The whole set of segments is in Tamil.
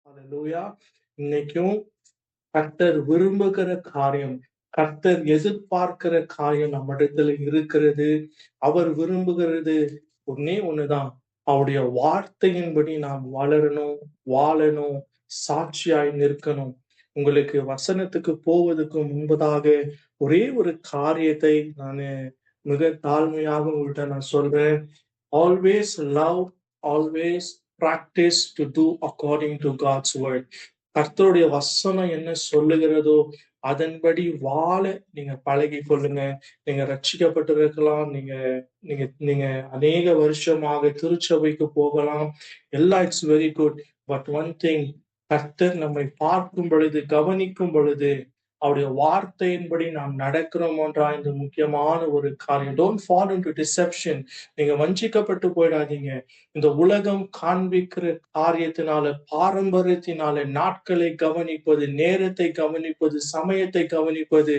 அல்லேலூயா. இன்னைக்கும் கர்த்தர் விரும்புகிற காரியம், கர்த்தர் எதிர்பார்க்கிற காரியம் நம்மிடத்துல இருக்கிறது. அவர் விரும்புகிறது ஒண்ணே ஒண்ணுதான். அவருடைய வார்த்தையின்படி நாம் வளரணும், வாழணும், சாட்சியாய் நிற்கணும். உங்களுக்கு வசனத்துக்கு போவதற்கு முன்பதாக ஒரே ஒரு காரியத்தை நானு மிக தாழ்மையாக உங்கள்ட்ட நான் சொல்றேன். Always love, always practice to do according to God's word. கர்த்தருடைய வசனம் என்ன சொல்லுகிறதோ அதன்படி வாழ நீங்க பழகி கொள்ளுங்க. நீங்க ரட்சிக்கப்பட்டிருக்கலாம். நீங்க நீங்க நீங்க அநேக வருஷமாக திருச்சபைக்கு போகலாம். எல்லாம் it's very good. But one thing, கர்த்தர் நம்மை பார்க்கும் பொழுது, கவனிக்கும் பொழுது அவருடைய வார்த்தையின்படி நாம் நடக்கிறோமோன்றா இந்த முக்கியமான ஒரு காரியம். Don't fall into deception. நீங்க வஞ்சிக்கப்பட்டு போயிடாதீங்க. இந்த உலகம் காண்பிக்கிற காரியத்தினால, பாரம்பரியத்தினால நாட்களை கவனிப்பது, நேரத்தை கவனிப்பது, சமயத்தை கவனிப்பது,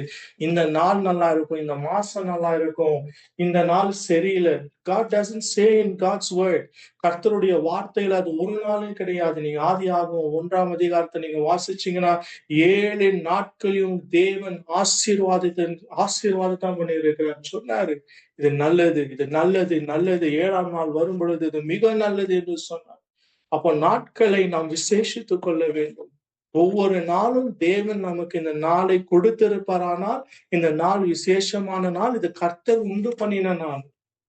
இந்த நாள் நல்லா இருக்கும், இந்த மாசம் நல்லா இருக்கும், இந்த நாள் சரியில்லை. God doesn't say in God's word. கர்த்தருடைய வார்த்தையில அது ஒரு நாளும் கிடையாது. நீங்க ஆதியாகமம் 1ஆம் அதிகாரத்தை நீங்க வாசிச்சீங்கன்னா 7 நாட்களையும் தேவன் ஆசீர்வாதத்தான் பண்ணி இருக்கிறார். சொன்னாரு, இது நல்லது, இது நல்லது, நல்லது. 7ஆம் நாள் வரும் பொழுது இது மிக நல்லது என்று சொன்னார். அப்போ நாட்களை நாம் விசேஷித்துக் கொள்ள வேண்டும். ஒவ்வொரு நாளும் தேவன் நமக்கு இந்த நாளை கொடுத்திருப்பாரானால் இந்த நாள் விசேஷமான நாள், இது கர்த்தர் உண்டு பண்ணின நாள்.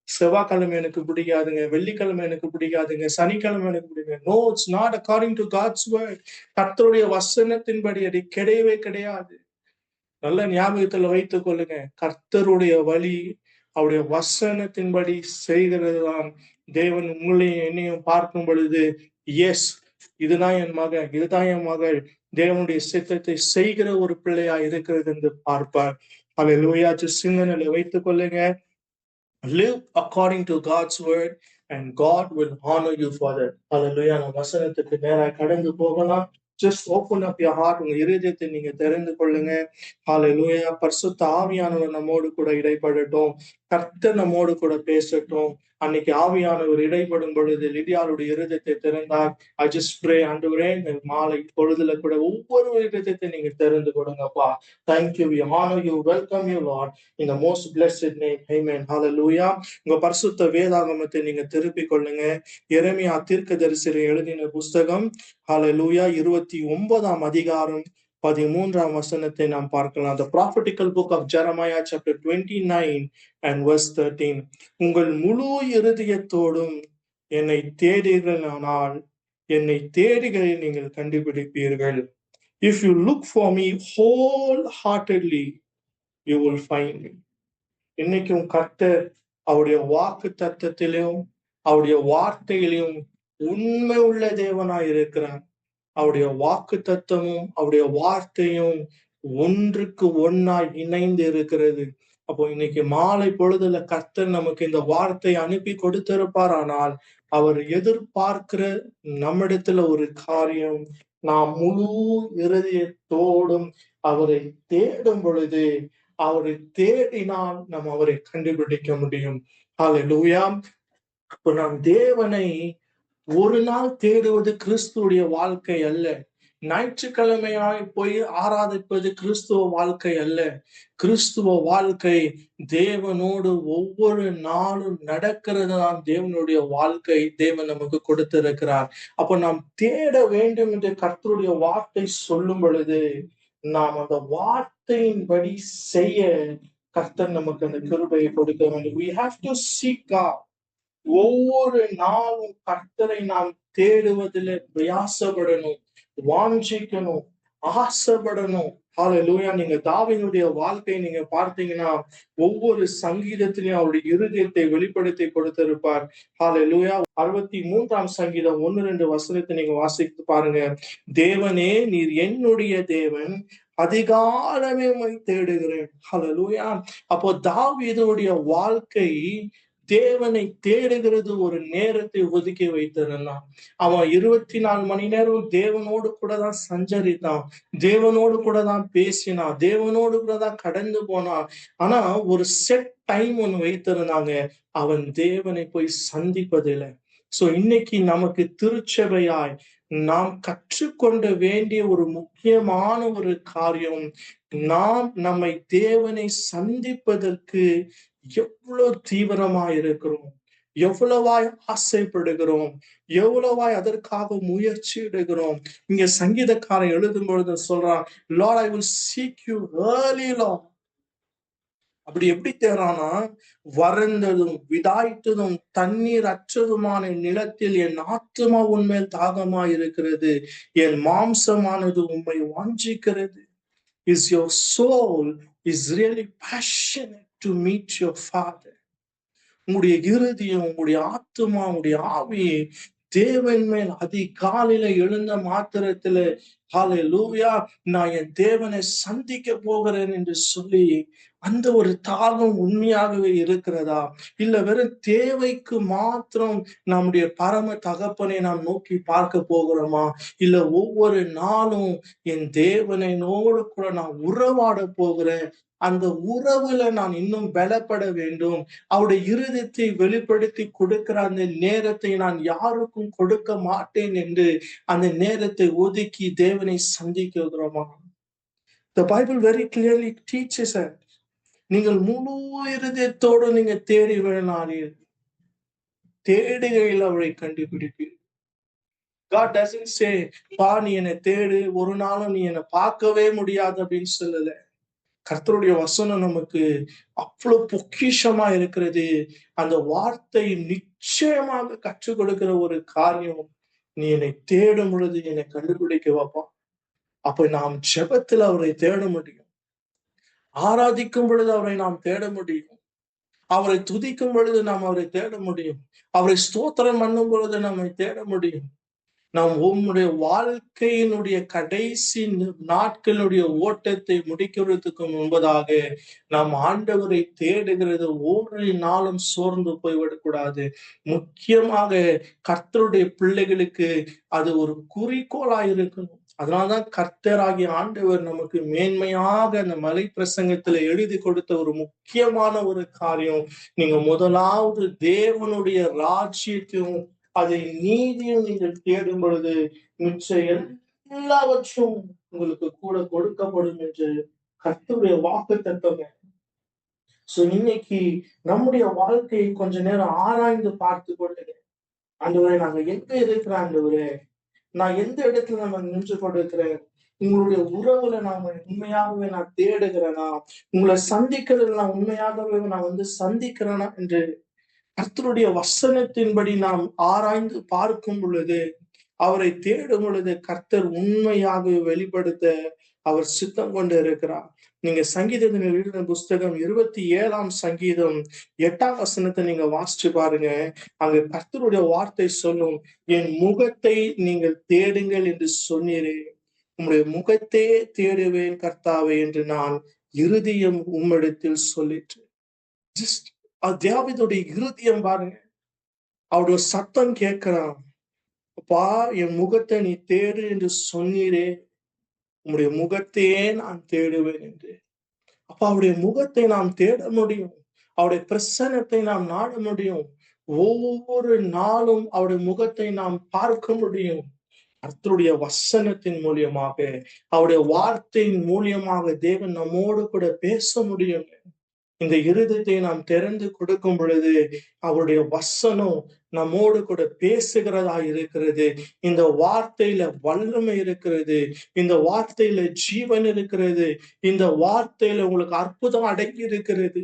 செவ்வாய்க்கிழமை எனக்கு பிடிக்காதுங்க, வெள்ளிக்கிழமை எனக்கு பிடிக்காதுங்க, சனிக்கிழமை எனக்கு பிடிக்காது. No, it's not according to God's word. கர்த்தருடைய வசனத்தின்படி அது கிடையவே கிடையாது. நல்ல ஞாபகத்துல வைத்துக் கொள்ளுங்க. கர்த்தருடைய வழி, அவருடைய வசனத்தின்படி செய்கிறதுதான். தேவன் உங்களையும் என்னையும் பார்க்கும் பொழுது, எஸ், இதுதான் என் மகன், இதுதான் என் மகள், தேவனுடைய சித்தத்தை செய்கிற ஒரு பிள்ளையா இருக்கிறது என்று பார்ப்பார். அல்லேலூயா. சிந்தனையில வைத்துக் கொள்ளுங்க. Live according to God's word and God will honor you for that. Hallelujah. நம்ம வசனத்துக்கு நேராக கடந்து போகலாம். Just open up your heart. உங்க இருதயத்தை நீங்க திறந்து கொள்ளுங்க. Hallelujah. பரிசுத்த ஆவியானவர் நம்மோடு கூட இடைப்படட்டும். கர்த்தர் நம்மோடு கூட பேசட்டும். அன்னைக்கு ஆவியானவர் இடைப்படும் பொழுது லிடியாளுடைய இருதயத்தை திறந்தார். I just pray, ஆண்டவரே, இந்த மாலை பொழுதுல கூட ஒவ்வொரு இருதயத்தை நீங்க திறந்து கொடுங்கப்பா. Thank you. We honor you. Welcome you, Lord. In the most blessed name. Amen. Hallelujah. உங்க பரிசுத்த வேதாகமத்தை நீங்க திருப்பிக் கொள்ளுங்க. எரேமியா தீர்க்கதரிசி எழுதின புஸ்தகம், ஹalleluya, 29ஆம் அதிகாரம் 13ஆம் வசனத்தை நாம் பார்க்கலாம். The prophetical book of Jeremiah chapter 29 and verse 13. உங்கள் முழு இருதயத்தோடும் என்னை தேடுகிறனால் என்னை தேடுகையில் நீங்கள் கண்டுபிடிப்பீர்கள். If you look for me wholeheartedly, you will find me. இன்னைக்கும் கர்த்தர் அவருடைய வாக்கு தத்தத்திலும் அவருடைய வார்த்தையிலும் உண்மை உள்ள தேவனாய் இருக்கிறார். அவருடைய வாக்கு தத்தமும் அவருடைய வார்த்தையும் ஒன்றுக்கு ஒன்னாய் இணைந்து இருக்கிறது. அப்போ இன்னைக்கு மாலை பொழுதுல கர்த்தர் நமக்கு இந்த வார்த்தை அனுப்பி கொடுத்திருப்பார். ஆனால் அவர் எதிர்பார்க்கிற நம்மிடத்துல ஒரு காரியம், நாம் முழு இருதயத்தோடும் அவரை தேடும் பொழுது, அவரை தேடினால் நாம் அவரை கண்டுபிடிக்க முடியும். ஹல்லேலூயா. அப்போ நாம் தேவனை ஒரு நாள் தேடுவது கிறிஸ்துவுடைய வாழ்க்கை அல்ல. ஞாயிற்றுக்கிழமையாய் போய் ஆராதிப்பது கிறிஸ்துவ வாழ்க்கை அல்ல. கிறிஸ்துவ வாழ்க்கை தேவனோடு ஒவ்வொரு நாளும் நடக்கிறது தான் தேவனுடைய வாழ்க்கை. தேவன் நமக்கு கொடுத்திருக்கிறார். அப்போ நாம் தேட வேண்டும் என்று கர்த்தருடைய வார்த்தை சொல்லும் பொழுது நாம் அந்த வார்த்தையின்படி செய்ய கர்த்தர் நமக்கு அந்த கிருபையை கொடுக்க வேண்டும். We have to seek God. ஒவ்வொரு நாளும் கர்த்தரை நாம் தேடுவதில் பிரயாசப்படணும், வாஞ்சிக்கணும், ஆசைப்படணும். ஹல்லேலூயா. நீங்க தாவீதுடைய வாழ்க்கையை நீங்க பார்த்தீங்கன்னா ஒவ்வொரு சங்கீதத்திலையும் அவருடைய இருதயத்தை வெளிப்படுத்தி கொடுத்திருப்பார். ஹல்லேலூயா. 63ஆம் சங்கீதம் 1-2 வசனத்தை நீங்க வாசித்து பாருங்க. தேவனே, நீர் என்னுடைய தேவன், அதிகாலமே உம்மை தேடுகிறேன். ஹல்லேலூயா. அப்போ தாவீதுடைய வாழ்க்கை தேவனை தேடுகிறது ஒரு நேரத்தை ஒதுக்கி வைத்திருந்தான். அவன் 24 மணி நேரம் தேவனோடு கூட தான் சஞ்சரித்தான், தேவனோடு கூட தான் பேசினான், தேவனோடு கூட தான் கடந்து போனான். ஆனா ஒரு செட் டைம் ஒண்ணு வைத்திருந்தாங்க, அவன் தேவனை போய் சந்திப்பதில்லை. சோ இன்னைக்கு நமக்கு திருச்சபையாய் நாம் கற்றுக்கொண்ட வேண்டிய ஒரு முக்கியமான ஒரு காரியம், நாம் நம்மை தேவனை சந்திப்பதற்கு எவ்வளவு தீவிரமாய் இருக்கிறோம், எவ்வளவாய் ஆசைப்படுகிறோம், எவ்வளவாய் அதற்காக முயற்சி எடுக்கிறோம். இங்க சங்கீதக்காரன் எழுதும் பொழுது சொல்றான், Lord, I will seek you early, Lord. அப்படி எப்படி தேறானா, வறண்டதும் விதாய்த்ததும் தண்ணீர் அற்றதுமான நிலத்தில் என் ஆத்துமா உன்மேல் தாகமாய் இருக்கிறது, என் மாம்சமானது உம்மை வாஞ்சிக்கிறது. Is your soul is really passionate to meet your Father? உங்களுடைய இருதயம், உங்களுடைய ஆத்துமா, உங்களுடைய ஆவி தேவன் மேல் அதிகாலையில எழுந்த மாத்திரத்துல, ஹalleluya, நான் என் தேவனை சந்திக்க போகிறேன் என்று சொல்லி அந்த ஒரு தாகம் உண்மையாகவே இருக்கிறதா? இல்ல வெறும் தேவைக்கு மாத்திரம் நம்முடைய பரம தகப்பனை நாம் நோக்கி பார்க்க போகிறோமா? இல்ல ஒவ்வொரு நாளும் என் தேவனோடு கூட நான் உறவாட போகிறேன், அந்த உறவுல நான் இன்னும் பலப்பட வேண்டும், அவருடைய இருதயத்தை வெளிப்படுத்தி கொடுக்கிற அந்த நேரத்தை நான் யாருக்கும் கொடுக்க மாட்டேன் என்று அந்த நேரத்தை ஒதுக்கி தேவனை சந்திக்கிறோமா? The Bible very clearly teaches us. நீங்கள் முழு இருதயத்தோடு நீங்க தேடி வேணானீர், தேடுகையில் அவரை கண்டுபிடிப்பீர். God doesn't say, பா நீ என்னை தேடு, ஒரு நாளும் நீ என்னை பார்க்கவே முடியாது அப்படின்னு சொல்லல. கர்த்தருடைய வசனம் நமக்கு அவ்வளவு பொக்கிஷமா இருக்கிறது. அந்த வார்த்தை நிச்சயமாக கற்றுக் கொடுக்கிற ஒரு காரியம், நீ என்னை தேடும் பொழுது என்னை கண்டுபிடிக்க வைப்பா. அப்ப நாம் ஜெபத்தில் அவரை தேட முடியும், ஆராதிக்கும் பொழுது அவரை நாம் தேட முடியும், அவரை துதிக்கும் பொழுது நாம் அவரை தேட முடியும், அவரை ஸ்தோத்திரம் பண்ணும் பொழுது நம்மை தேட முடியும். நாம் உம்முடைய வாழ்க்கையினுடைய கடைசி நாட்களுடைய ஓட்டத்தை முடிக்கிறதுக்கு முன்பதாக நாம் ஆண்டவரை தேடுகிறது ஒரு நாளும் சோர்ந்து போய்விடக்கூடாது. முக்கியமாக கர்த்தருடைய பிள்ளைகளுக்கு அது ஒரு குறிக்கோளா இருக்கணும். அதனால்தான் கர்த்தராகிய ஆண்டவர் நமக்கு மேன்மையாக அந்த மலை பிரசங்கத்துல எழுதி கொடுத்த ஒரு முக்கியமான ஒரு காரியம், நீங்க முதலாவது தேவனுடைய ராஜ்யத்தையும் அதை நீதியும் நீங்கள் தேடும் பொழுது மிச்ச எல்லாவற்றும் உங்களுக்கு கூட கொடுக்கப்படும் என்று கர்த்தருடைய வாக்குத்தத்தம். சோ இன்னைக்கு நம்முடைய வாழ்க்கையை கொஞ்ச நேரம் ஆராய்ந்து பார்த்து கொள்ளுங்க. ஆண்டவரே, நாங்க எங்க இருக்கிறோம் ஆண்டவரே, நான் எந்த இடத்துல நம்ம நின்று கொண்டிருக்கிறேன், உங்களுடைய உறவுல நான் உண்மையாகவே நான் தேடுகிறேனா, உங்களை சந்திக்கிறதுல நான் உண்மையாகவே நான் சந்திக்கிறேனா என்று கர்த்தருடைய வசனத்தின்படி நாம் ஆராய்ந்து பார்க்கும் பொழுது, அவரை தேடும் பொழுது கர்த்தர் உண்மையாக வெளிப்படுத்த அவர் சித்தம் கொண்டு இருக்கிறார். நீங்க சங்கீதத்தின் எழுதின புஸ்தகம் 27ஆம் சங்கீதம் 8ஆம் வசனத்தை நீங்க வாசிச்சு பாருங்க. அங்க கர்த்தருடைய வார்த்தை சொல்லும், என் முகத்தை நீங்கள் தேடுங்கள் என்று சொன்னீரே, உம்முடைய முகத்தே தேடுவேன் கர்த்தாவே என்று நான் இருதயம் உம்மிடத்தில் சொல்லிட்டு. ஜஸ்ட் தாவீதுடைய இருதயம் பாருங்க, அவருடைய சத்தம் கேட்கிறான், அப்பா என் முகத்தை நீ தேடு என்று சொன்னீரே, உம்முடைய முகத்தையே நான் தேடுவேன் என்று. அப்ப அவருடைய முகத்தை நாம் தேட முடியும், அவருடைய பிரசன்னத்தை நாம் நாட முடியும், ஒவ்வொரு நாளும் அவருடைய முகத்தை நாம் பார்க்க முடியும். கர்த்தருடைய வசனத்தின் மூலியமாக, அவருடைய வார்த்தையின் மூலியமாக தேவன் நம்மோடு கூட பேச முடியும். இந்த இருதயத்தை நாம் திறந்து கொடுக்கும் பொழுது அவருடைய வசனம் நம்மோடு கூட பேசுகிறதா இருக்கிறது. இந்த வார்த்தையில வல்லமை இருக்கிறது, இந்த வார்த்தையில ஜீவன் இருக்கிறது, இந்த வார்த்தையில உங்களுக்கு அற்புதம் அடங்கி இருக்கிறது.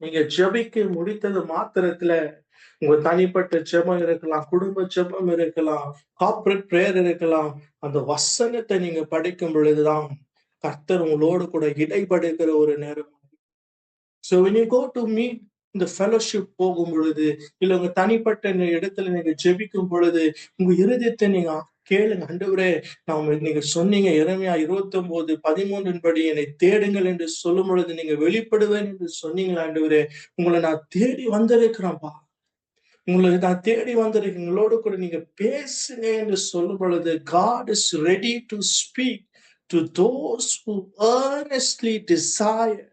நீங்க ஜெபிக்க முடித்தது மாத்திரத்துல உங்க தனிப்பட்ட ஜெபம் இருக்கலாம், குடும்ப ஜெபம் இருக்கலாம், கார்ப்பரேட் பிரேயர் இருக்கலாம், அந்த வசனத்தை நீங்க படிக்கும் பொழுதுதான் கர்த்தர் உங்களோடு கூட இடைப்படுகிற ஒரு நேரம். So when you go to meet இந்த ஃபெலோஷிப் போகும் பொழுது, இல்ல உங்க தனிப்பட்ட இடத்துல நீங்க ஜெபிக்கும் பொழுது, உங்க இருதயத்தை நீங்க கேளுங்க. ஆண்டவரே, நீங்க சொன்னீங்க எரேமியா 29:13 படி என்னை தேடுங்கள் என்று சொல்லும் பொழுது நீங்க வெளிப்படுவேன் என்று சொன்னீங்களா ஆண்டவரே, உங்களை நான் தேடி வந்திருக்கிறேன்ப்பா, உங்களை நான் தேடி வந்திருக்கேன், உங்களோடு கூட நீங்க பேசுங்க என்று சொல்லும் பொழுது, God is ready to speak to those who earnestly desire.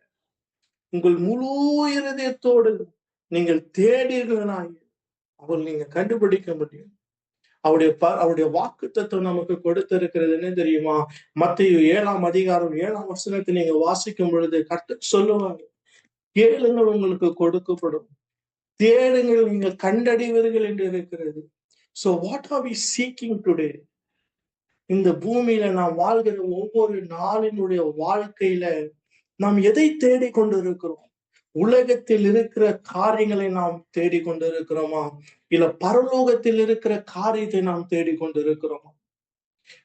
உங்கள் முழு இருதயத்தோடு நீங்கள் தேடுகிறனாய் அவர் நீங்க கண்டுபிடிக்க முடியும். அவருடைய வாக்குத்தத்தம் நமக்கு கொடுத்திருக்கிறது என்ன தெரியுமா? மத்தேயு 7ஆம் அதிகாரம் 7ஆம் வசனத்தை நீங்க வாசிக்கும் பொழுது கர்த்தர் சொல்லுவாங்க, கேளுங்கள் உங்களுக்கு கொடுக்கப்படும், தேடுங்கள் நீங்கள் கண்டடைவீர்கள் என்று இருக்கிறது. So what are we seeking today? இந்த பூமியில நாம் வாழ்கிற ஒவ்வொரு நாளினுடைய வாழ்க்கையில நாம் எதை தேடிக்கொண்டிருக்கிறோம்? உலகத்தில் இருக்கிற காரியங்களை நாம் தேடிக்கொண்டிருக்கிறோமா? இல்ல பரலோகத்தில் இருக்கிற காரியத்தை நாம் தேடிக்கொண்டிருக்கிறோமா?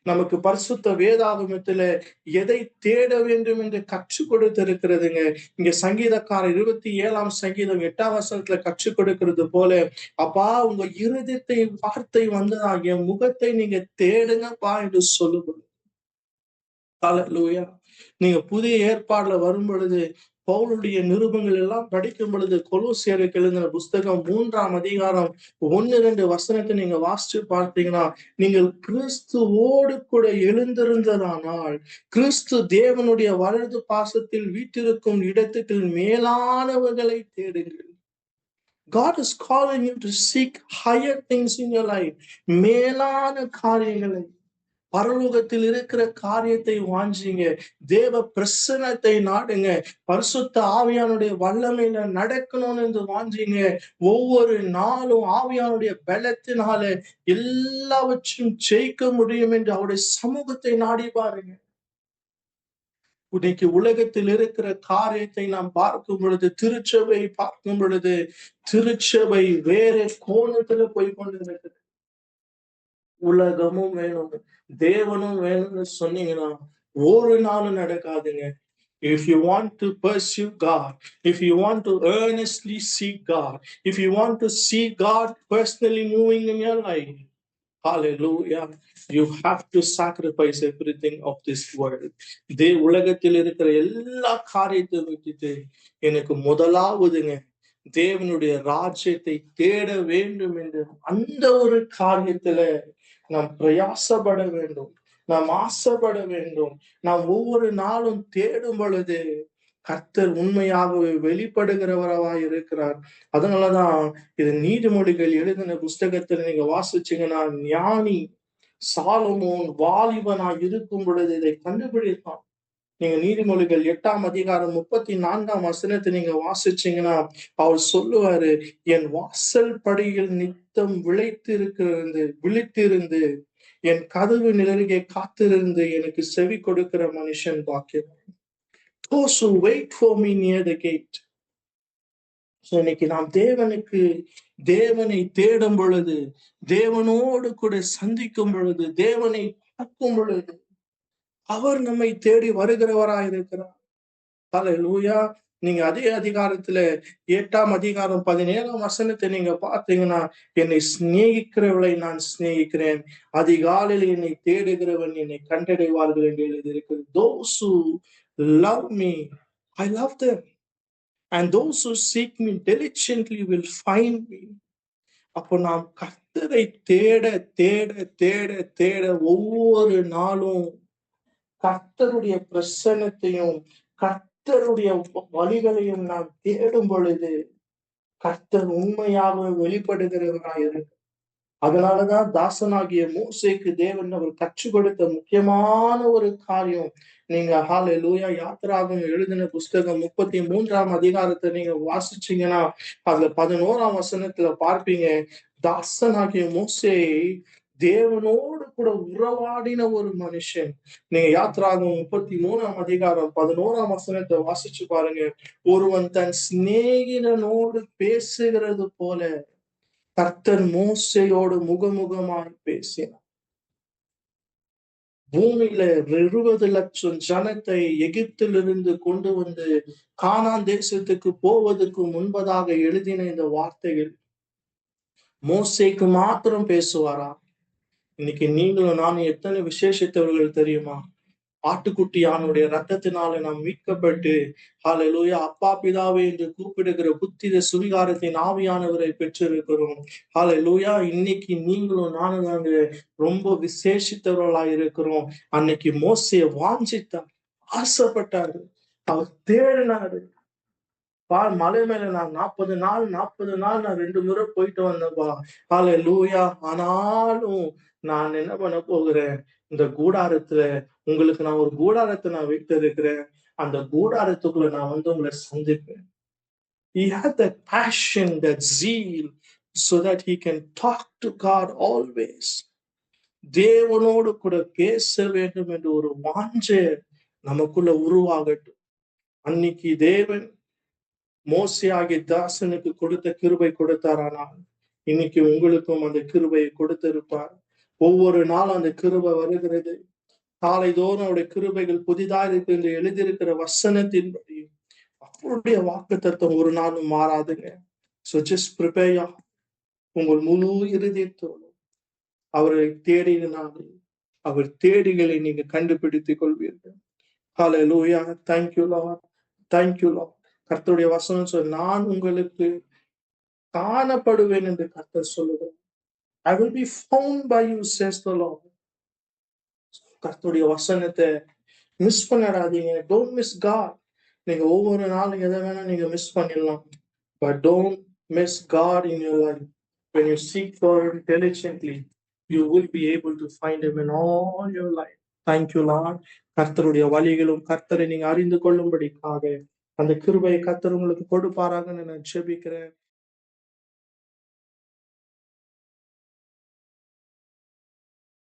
நமக்கு பரிசுத்த வேதாகமத்துல எதை தேட வேண்டும் என்று கற்றுக் கொடுத்திருக்கிறதுங்க. இங்க சங்கீதக்காரர் 27ஆம் சங்கீதம் 8ஆம் வசனத்துல கற்றுக் கொடுக்கிறது போல, அப்பா உங்க இருதயத்தை வார்த்தை வந்து என் முகத்தை நீங்க தேடுங்கப்பா என்று சொல்லுவது. ஹல்லேலூயா. நீங்க புதிய ஏற்பாடுல வரும் பொழுது பவுலுடைய நிருபங்கள் எல்லாம் படிக்கும் பொழுது கொலோசியருக்கு எழுதின புஸ்தகம் 3ஆம் அதிகாரம் 1-2 வசனத்தை நீங்க வாசிச்சு பார்த்தீங்கன்னா, நீங்கள் கிறிஸ்துவோடு கூட எழுந்திருந்ததானால் கிறிஸ்து தேவனுடைய வலது பாசத்தில் வீற்றிருக்கும் இடத்துக்கு மேலானவர்களை தேடுங்கள். God is calling you to seek higher things in your life. மேலான காரியங்களை, பரலோகத்தில் இருக்கிற காரியத்தை வாஞ்சிங்க. தேவ பிரசன்னத்தை நாடுங்க. பரிசுத்த ஆவியானுடைய வல்லமையில நடக்கணும்னு என்று வாஞ்சிங்க. ஒவ்வொரு நாளும் ஆவியானுடைய பலத்தினால எல்லாவற்றையும் ஜெயிக்க முடியும் என்று அவருடைய சமூகத்தை நாடி பாருங்க. இன்னைக்கு உலகத்தில் இருக்கிற காரியத்தை நாம் பார்க்கும் பொழுது, திருச்சபை பார்க்கும் பொழுது, திருச்சபை வேற கோணத்துல போய் கொண்டிருக்கிறது. உலகமும் வேணும், தேவனும் வேணும்னு சொன்னீங்கன்னா ஒரு நாளும் நடக்காதுங்க. If you want to pursue God, if you want to earnestly seek God, if you want to see God personally moving in your life, hallelujah, you have to sacrifice everything of this world. உலகத்தில் இருக்கிற எல்லா காரியத்தை விட்டுட்டு எனக்கு முதலாவதுங்க தேவனுடைய ராஜ்யத்தை தேட வேண்டும் என்று அந்த ஒரு காரியத்துல நாம் பிரயாசப்பட வேண்டும், நாம் ஆசைப்பட வேண்டும். நாம் ஒவ்வொரு நாளும் தேடும் பொழுது கர்த்தர் உண்மையாகவே வெளிப்படுகிறவராய் இருக்கிறார். அதனாலதான் இது நீதிமொழிகள் எழுதின புஸ்தகத்துல நீங்க வாசிச்சீங்கன்னா, ஞானி சாலமோன் வாலிபனாய் இருக்கும் பொழுது இதை கண்டுபிடித்தான். நீங்க நீதிமொழிகள் 8ஆம் அதிகாரம் 34ஆம் வசனத்தை நீங்க வாசிச்சீங்கன்னா, அவர் சொல்லுவாரு, என் வாசல் படியில் நித்தம் விழித்திருந்து என் கதவு நிலருகே காத்திருந்து எனக்கு செவி கொடுக்கிற மனுஷன் பாக்கியம். Those who wait for me near the gate. So இன்னைக்கு நாம் தேவனை தேடும் பொழுது, தேவனோடு கூட சந்திக்கும் பொழுது, தேவனை பார்க்கும் பொழுது அவர் நம்மை தேடி வருகிறவராய் இருக்கிறார். ஹல்லேலூயா. நீங்க அதே அதிகாரத்துல 8ஆம் அதிகாரம் 17ஆம் வசனத்தை நீங்க பார்த்தீங்கன்னா, என்னை சிநேகிக்கிறவளை நான் சிநேகிக்கிறேன், அதிகாலையில் என்னை தேடுகிறவன் என்னை கண்டடைவார்கள் என்று எழுதியிருக்கிறது. Those who love me, I love them. And those who seek me diligently will find me. அப்போ நாம் கர்த்தரை தேட தேட தேட தேட ஒவ்வொரு நாளும் கர்த்தருடைய பிரசன்னத்தையும் கர்த்தருடைய வழிகளையும் நாம் தேடும் பொழுது கர்த்தர் உண்மையாக வெளிப்படுகிறவராயிருக்கு. அதனாலதான் தாசனாகிய மோசேக்கு தேவன் அவர் கற்றுக் கொடுத்த முக்கியமான ஒரு காரியம், நீங்க ஹல்லேலூயா யாத்திராகமம் எழுதின புஸ்தகம் 33ஆம் அதிகாரத்தை நீங்க வாசிச்சீங்கன்னா, அதுல 11ஆம் வசனத்துல பார்ப்பீங்க, தாசனாகிய மோசே தேவனோடு கூட உறவாடின ஒரு மனுஷன். நீங்க யாத்திராகமம் 33ஆம் அதிகாரம் 11ஆம் வசனத்தை வாசிச்சு பாருங்க. ஒருவன் தன் சிநேகிதனோடு பேசுகிறது போல கர்த்தர் மோசேயோடு முகமுகமாய் பேசினார். பூமியில 20 லட்சம் ஜனத்தை எகிப்திலிருந்து கொண்டு வந்து கானான் தேசத்துக்கு போவதற்கு முன்பதாக எழுதின இந்த வார்த்தைகள் மோசேக்கு மாத்திரம் பேசுவாரா? இன்னைக்கு நீங்களும் நானும் எத்தனை விசேஷித்தவர்கள் தெரியுமா? ஆட்டுக்குட்டியானுடைய ரத்தத்தினால நாம் மீட்கப்பட்டு ஹல்லேலூயா அப்பா பிதாவே என்று கூப்பிடுகிற புத்திர சுவிகாரத்தின் ஆவியானவரை பெற்றிருக்கிறோம். ஹல்லேலூயா. இன்னைக்கு நீங்களும் நானும் நாங்க ரொம்ப விசேஷித்தவர்களாய் இருக்கிறோம். அன்னைக்கு மோசே வாஞ்சித்தார், ஆசைப்பட்டாரு, அவர் தேடினாரு. மலை மேல நான் 40 நாள் நான் 2 முறை போயிட்டு வந்தேன்பா. ஹalleluya. ஆனாலும் நான் என்ன பண்ண போகிறேன், இந்த கூடாரத்துல உங்களுக்கு நான் ஒரு கூடாரத்தை நான் வைத்திருக்கிறேன். அந்த கூடாரத்துக்குள்ள நான் வந்து உங்களை சந்திப்பேன். He had that passion, that zeal, so that he can talk to God always. தேவனோடு கூட பேச வேண்டும் என்ற ஒரு வாஞ்சை நமக்குள்ள உருவாகட்டும். அன்னைக்கு தேவன் மோசே ஆகிய தாசனுக்கு கொடுத்த கிருபை கொடுத்தாரானால், இன்னைக்கு உங்களுக்கும் அந்த கிருபையை கொடுத்திருப்பார். ஒவ்வொரு நாளும் அந்த கிருபை வருகிறது. காலைதோறும் அவருடைய கிருபைகள் புதிதாக இருக்கு என்று எழுதியிருக்கிற வசனத்தின்படி அவருடைய வாக்குத்தத்தம் ஒரு நாளும் மாறாதுங்க. So just prepare your heart. உங்கள் முழு இருதயத்தோடு அவரை தேடினாலே அவர் தேடிகளை நீங்க கண்டுபிடித்துக் கொள்வீர்கள். Hallelujah. Thank you, Lord. Thank you, Lord. கர்த்தருடைய வசனம் சொல்ல, நான் உங்களுக்கு காணப்படுவேன் என்று கர்த்தர் சொல்லுகிறார். I will be found by you, says the Lord. கர்த்தருடைய வசனத்தை மிஸ் பண்ணிடாதீங்க. Don't miss God. நீங்க ஒவ்வொரு நாளும் எதை வேணா நீங்க மிஸ் பண்ணிடலாம். But don't miss God in your life. When you seek for Him diligently, you will be able to find Him in all your life. Thank you, Lord. கர்த்தருடைய வழிகளும் கர்த்தரை நீங்க அறிந்து கொள்ளும்படிக்காக அந்த கிருபையை கர்த்தர் உங்களுக்கு கொடுப்பாராக நான் ஜெபிக்கிறேன்.